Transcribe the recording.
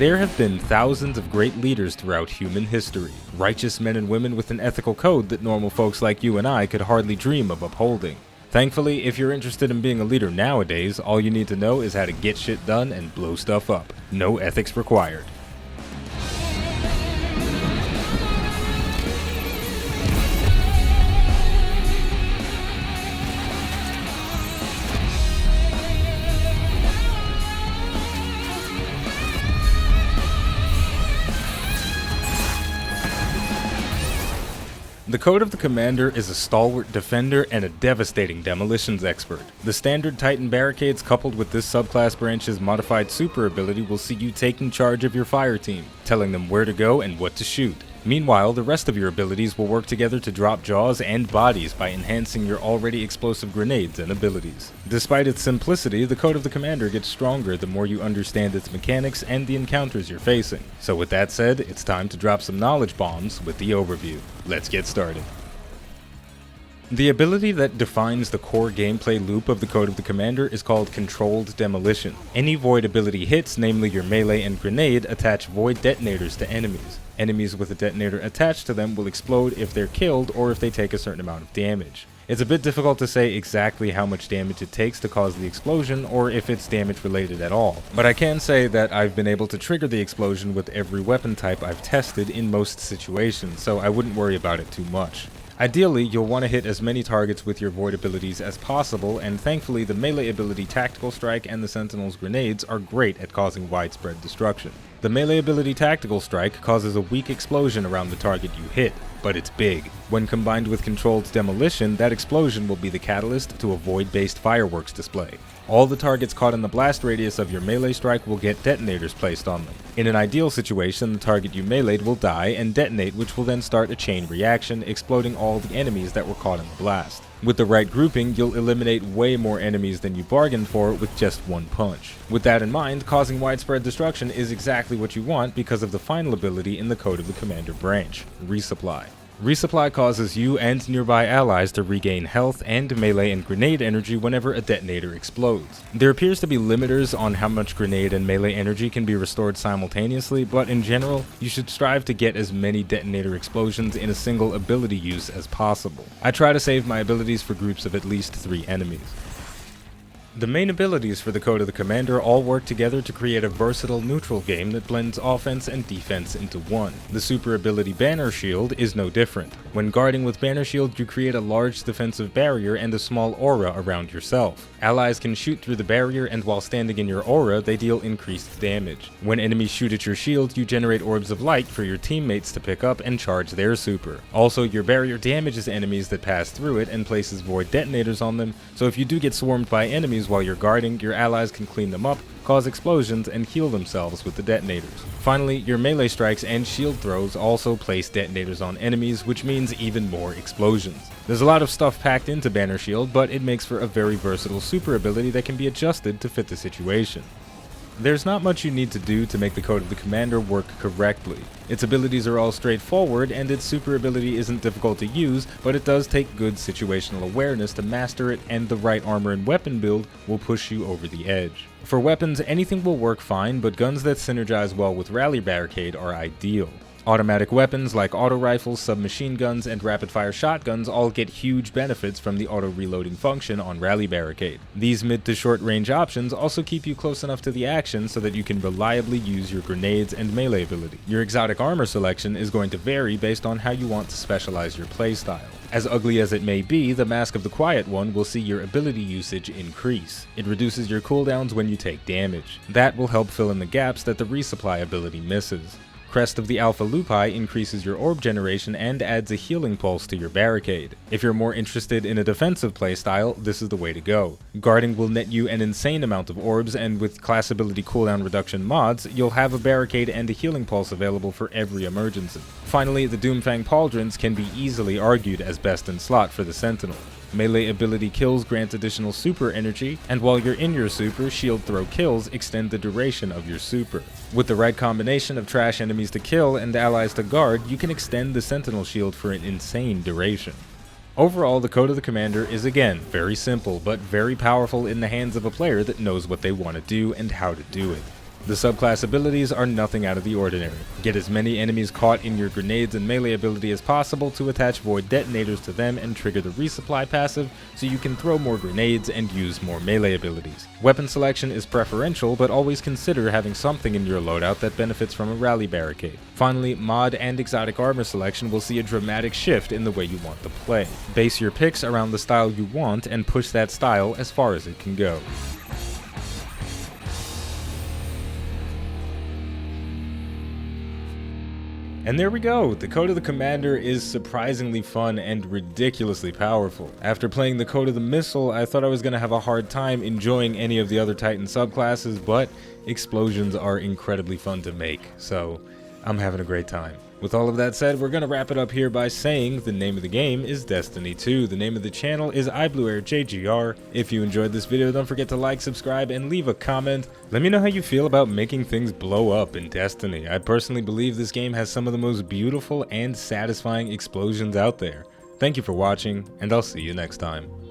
There have been thousands of great leaders throughout human history, righteous men and women with an ethical code that normal folks like you and I could hardly dream of upholding. Thankfully, if you're interested in being a leader nowadays, all you need to know is how to get shit done and blow stuff up. No ethics required. The Code of the Commander is a stalwart defender and a devastating demolitions expert. The standard Titan barricades coupled with this subclass branch's modified super ability will see you taking charge of your fire team, telling them where to go and what to shoot. Meanwhile, the rest of your abilities will work together to drop jaws and bodies by enhancing your already explosive grenades and abilities. Despite its simplicity, the Code of the Commander gets stronger the more you understand its mechanics and the encounters you're facing. So with that said, it's time to drop some knowledge bombs with the overview. Let's get started. The ability that defines the core gameplay loop of the Code of the Commander is called Controlled Demolition. Any void ability hits, namely your melee and grenade, attach void detonators to enemies. Enemies with a detonator attached to them will explode if they're killed or if they take a certain amount of damage. It's a bit difficult to say exactly how much damage it takes to cause the explosion or if it's damage related at all, but I can say that I've been able to trigger the explosion with every weapon type I've tested in most situations, so I wouldn't worry about it too much. Ideally, you'll want to hit as many targets with your void abilities as possible, and thankfully the melee ability Tactical Strike and the Sentinel's grenades are great at causing widespread destruction. The melee ability Tactical Strike causes a weak explosion around the target you hit, but it's big. When combined with Controlled Demolition, that explosion will be the catalyst to a void-based fireworks display. All the targets caught in the blast radius of your melee strike will get detonators placed on them. In an ideal situation, the target you meleeed will die and detonate, which will then start a chain reaction, exploding all the enemies that were caught in the blast. With the right grouping, you'll eliminate way more enemies than you bargained for with just one punch. With that in mind, causing widespread destruction is exactly what you want because of the final ability in the Code of the Commander branch, Resupply. Resupply causes you and nearby allies to regain health and melee and grenade energy whenever a detonator explodes. There appears to be limiters on how much grenade and melee energy can be restored simultaneously, but in general, you should strive to get as many detonator explosions in a single ability use as possible. I try to save my abilities for groups of at least 3 enemies. The main abilities for the Code of the Commander all work together to create a versatile neutral game that blends offense and defense into one. The super ability Banner Shield is no different. When guarding with Banner Shield, you create a large defensive barrier and a small aura around yourself. Allies can shoot through the barrier, and while standing in your aura, they deal increased damage. When enemies shoot at your shield, you generate orbs of light for your teammates to pick up and charge their super. Also, your barrier damages enemies that pass through it and places void detonators on them, so if you do get swarmed by enemies while you're guarding, your allies can clean them up, cause explosions, and heal themselves with the detonators. Finally, your melee strikes and shield throws also place detonators on enemies, which means even more explosions. There's a lot of stuff packed into Banner Shield, but it makes for a very versatile super ability that can be adjusted to fit the situation. There's not much you need to do to make the Code of the Commander work correctly. Its abilities are all straightforward, and its super ability isn't difficult to use, but it does take good situational awareness to master it, and the right armor and weapon build will push you over the edge. For weapons, anything will work fine, but guns that synergize well with Rally Barricade are ideal. Automatic weapons like auto rifles, submachine guns, and rapid-fire shotguns all get huge benefits from the auto-reloading function on Rally Barricade. These mid to short-range options also keep you close enough to the action so that you can reliably use your grenades and melee ability. Your exotic armor selection is going to vary based on how you want to specialize your playstyle. As ugly as it may be, the Mask of the Quiet One will see your ability usage increase. It reduces your cooldowns when you take damage. That will help fill in the gaps that the Resupply ability misses. Crest of the Alpha Lupi increases your orb generation and adds a healing pulse to your barricade. If you're more interested in a defensive playstyle, this is the way to go. Guarding will net you an insane amount of orbs, and with class ability cooldown reduction mods, you'll have a barricade and a healing pulse available for every emergency. Finally, the Doomfang Pauldrons can be easily argued as best in slot for the Sentinel. Melee ability kills grant additional super energy, and while you're in your super, shield throw kills extend the duration of your super. With the right combination of trash enemies to kill and allies to guard, you can extend the Sentinel shield for an insane duration. Overall, the Code of the Commander is again very simple, but very powerful in the hands of a player that knows what they want to do and how to do it. The subclass abilities are nothing out of the ordinary. Get as many enemies caught in your grenades and melee ability as possible to attach void detonators to them and trigger the resupply passive so you can throw more grenades and use more melee abilities. Weapon selection is preferential, but always consider having something in your loadout that benefits from a rally barricade. Finally, mod and exotic armor selection will see a dramatic shift in the way you want to play. Base your picks around the style you want and push that style as far as it can go. And there we go, the Code of the Commander is surprisingly fun and ridiculously powerful. After playing the Code of the Missile, I thought I was going to have a hard time enjoying any of the other Titan subclasses, but explosions are incredibly fun to make, so I'm having a great time. With all of that said, we're going to wrap it up here by saying the name of the game is Destiny 2. The name of the channel is iBluairJgR. If you enjoyed this video, don't forget to like, subscribe, and leave a comment. Let me know how you feel about making things blow up in Destiny. I personally believe this game has some of the most beautiful and satisfying explosions out there. Thank you for watching, and I'll see you next time.